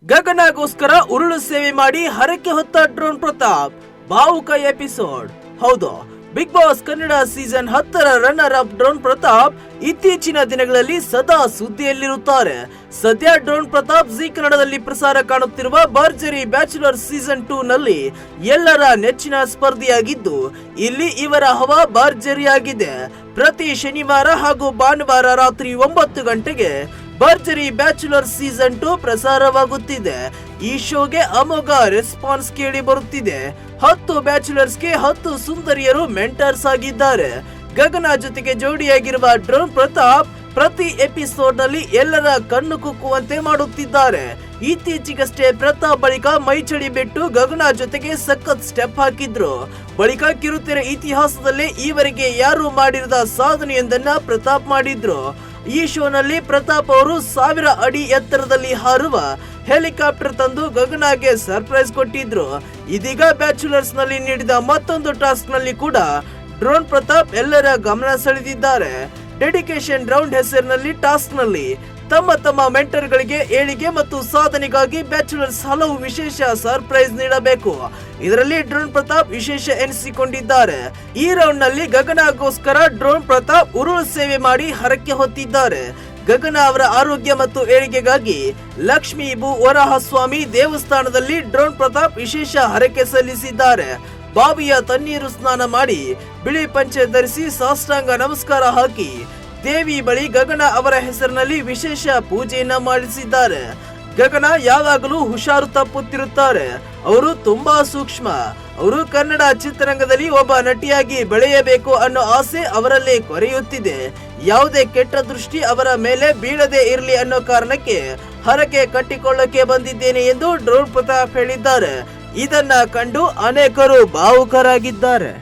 ಗಗನಗೋಸ್ಕರ ಉರುಳು ಸೇವೆ ಮಾಡಿ ಹರಕೆ ಹೊತ್ತ ಡ್ರೋನ್ ಪ್ರತಾಪ್ ಭಾವುಕ ಎಪಿಸೋಡ್. ಹೌದು, ಬಿಗ್ ಬಾಸ್ ಕನ್ನಡ ಸೀಸನ್ 10ರ ರನ್ನರ್ ಅಪ್ ಡ್ರೋನ್ ಪ್ರತಾಪ್ ಇತ್ತೀಚಿನ ದಿನಗಳಲ್ಲಿ ಸದಾ ಸುದ್ದಿಯಲ್ಲಿರುತ್ತಾರೆ. ಸದ್ಯ ಡ್ರೋನ್ ಪ್ರತಾಪ್ ಜಿ ಕನ್ನಡದಲ್ಲಿ ಪ್ರಸಾರ ಕಾಣುತ್ತಿರುವ ಭರ್ಜರಿ ಬ್ಯಾಚುಲರ್ ಸೀಸನ್ 2 ನಲ್ಲಿ ಎಲ್ಲರ ನೆಚ್ಚಿನ ಸ್ಪರ್ಧಿಯಾಗಿದ್ದು, ಇಲ್ಲಿ ಇವರ ಹವಾ ಭರ್ಜರಿಯಾಗಿದೆ. ಪ್ರತಿ ಶನಿವಾರ ಹಾಗೂ ಭಾನುವಾರ ರಾತ್ರಿ 9 ಗಂಟೆಗೆ ಭರ್ಜರಿ ಬ್ಯಾಚುಲರ್ ಸೀಸನ್ 2 ಪ್ರಸಾರವಾಗುತ್ತಿದೆ. ಈ ಶೋಗೆ ಅಮೋಘ ರೆಸ್ಪಾನ್ಸ್ ಕೇಳಿ ಬರುತ್ತಿದೆ. 10 ಬ್ಯಾಚುಲರ್ಸ್ಗೆ 10 ಸುಂದರಿಯರು ಮೆಂಟರ್ಸ್ ಆಗಿದ್ದಾರೆ. ಗಗನ ಜೊತೆಗೆ ಜೋಡಿಯಾಗಿರುವ ಡ್ರೋನ್ ಪ್ರತಾಪ್ ಪ್ರತಿ ಎಪಿಸೋಡ್ ನಲ್ಲಿ ಎಲ್ಲರ ಕಣ್ಣು ಕುಕ್ಕುವಂತೆ ಮಾಡುತ್ತಿದ್ದಾರೆ. ಇತ್ತೀಚೆಗಷ್ಟೇ ಪ್ರತಾಪ್ ಬಳಿಕ ಮೈಚಳಿ ಬಿಟ್ಟು ಗಗನ ಜೊತೆಗೆ ಸಖತ್ ಸ್ಟೆಪ್ ಹಾಕಿದ್ರು. ಬಳಿಕ ಕಿರುತೆರೆ ಇತಿಹಾಸದಲ್ಲೇ ಈವರೆಗೆ ಯಾರು ಮಾಡಿರದ ಸಾಧನೆಯೊಂದನ್ನ ಪ್ರತಾಪ್ ಮಾಡಿದ್ರು. ಈ ಶೋನಲ್ಲಿ ಪ್ರತಾಪ್ ಅವರು 1000 ಅಡಿ ಎತ್ತರದಲ್ಲಿ ಹಾರುವ ಹೆಲಿಕಾಪ್ಟರ್ ತಂದು ಗಗನಗೆ ಸರ್ಪ್ರೈಸ್ ಕೊಟ್ಟಿದ್ರು. ಇದೀಗ ಬ್ಯಾಚುಲರ್ಸ್ ನಲ್ಲಿ ನೀಡಿದ ಮತ್ತೊಂದು ಟಾಸ್ಕ್ ನಲ್ಲಿ ಕೂಡ ಡ್ರೋನ್ ಪ್ರತಾಪ್ ಎಲ್ಲರ ಗಮನ ಸೆಳೆದಿದ್ದಾರೆ. ಡೆಡಿಕೇಶನ್ ರೌಂಡ್ ಹೆಸರಿನಲ್ಲಿ ಟಾಸ್ಕ್ ನಲ್ಲಿ ತಮ್ಮ ಮೆಂಟರ್ ಗಳಿಗೆ ಏಳಿಗೆ ಮತ್ತು ಸಾಧನೆಗಾಗಿ ಬ್ಯಾಚುಲರ್ಸ್ ಹಲವು ವಿಶೇಷ ಸರ್ಪ್ರೈಸ್ ನೀಡಬೇಕು. ಇದರಲ್ಲಿ ಡ್ರೋನ್ ಪ್ರತಾಪ್ ವಿಶೇಷ ಎನಿಸಿಕೊಂಡಿದ್ದಾರೆ. ಈ ರೌಂಡ್ ನಲ್ಲಿ ಗಗನಗೋಸ್ಕರ ಡ್ರೋನ್ ಪ್ರತಾಪ್ ಉರುಳು ಸೇವೆ ಮಾಡಿ ಹರಕೆ ಹೊತ್ತಿದ್ದಾರೆ. ಗಗನ ಅವರ ಆರೋಗ್ಯ ಮತ್ತು ಏಳಿಗೆಗಾಗಿ ಲಕ್ಷ್ಮೀ ಭೂ ವರಾಹಸ್ವಾಮಿ ದೇವಸ್ಥಾನದಲ್ಲಿ ಡ್ರೋನ್ ಪ್ರತಾಪ್ ವಿಶೇಷ ಹರಕೆ ಸಲ್ಲಿಸಿದ್ದಾರೆ. ಬಾವಿಯ ತಣ್ಣೀರು ಸ್ನಾನ ಮಾಡಿ ಬಿಳಿ ಪಂಚೆ ಧರಿಸಿ ಸಾಷ್ಟಾಂಗ ನಮಸ್ಕಾರ ಹಾಕಿ ದೇವಿ ಬಳಿ ಗಗನ ಅವರ ಹೆಸರಿನಲ್ಲಿ ವಿಶೇಷ ಪೂಜೆಯನ್ನ ಮಾಡಿಸಿದ್ದಾರೆ. ಗಗನ ಯಾವಾಗಲೂ ಹುಷಾರು ತಪ್ಪುತ್ತಿರುತ್ತಾರೆ. ಅವರು ತುಂಬಾ ಸೂಕ್ಷ್ಮ. ಅವರು ಕನ್ನಡ ಚಿತ್ರರಂಗದಲ್ಲಿ ಒಬ್ಬ ನಟಿಯಾಗಿ ಬೆಳೆಯಬೇಕು ಅನ್ನೋ ಆಸೆ ಅವರಲ್ಲಿ ಕೊರೆಯುತ್ತಿದೆ. ಯಾವುದೇ ಕೆಟ್ಟ ದೃಷ್ಟಿ ಅವರ ಮೇಲೆ ಬೀಳದೆ ಇರಲಿ ಅನ್ನೋ ಕಾರಣಕ್ಕೆ ಹರಕೆ ಕಟ್ಟಿಕೊಳ್ಳಕ್ಕೆ ಬಂದಿದ್ದೇನೆ ಎಂದು ಡ್ರೋನ್ ಪ್ರತಾಪ್ ಹೇಳಿದ್ದಾರೆ. ಇದನ್ನ ಕಂಡು ಅನೇಕರು ಭಾವುಕರಾಗಿದ್ದಾರೆ.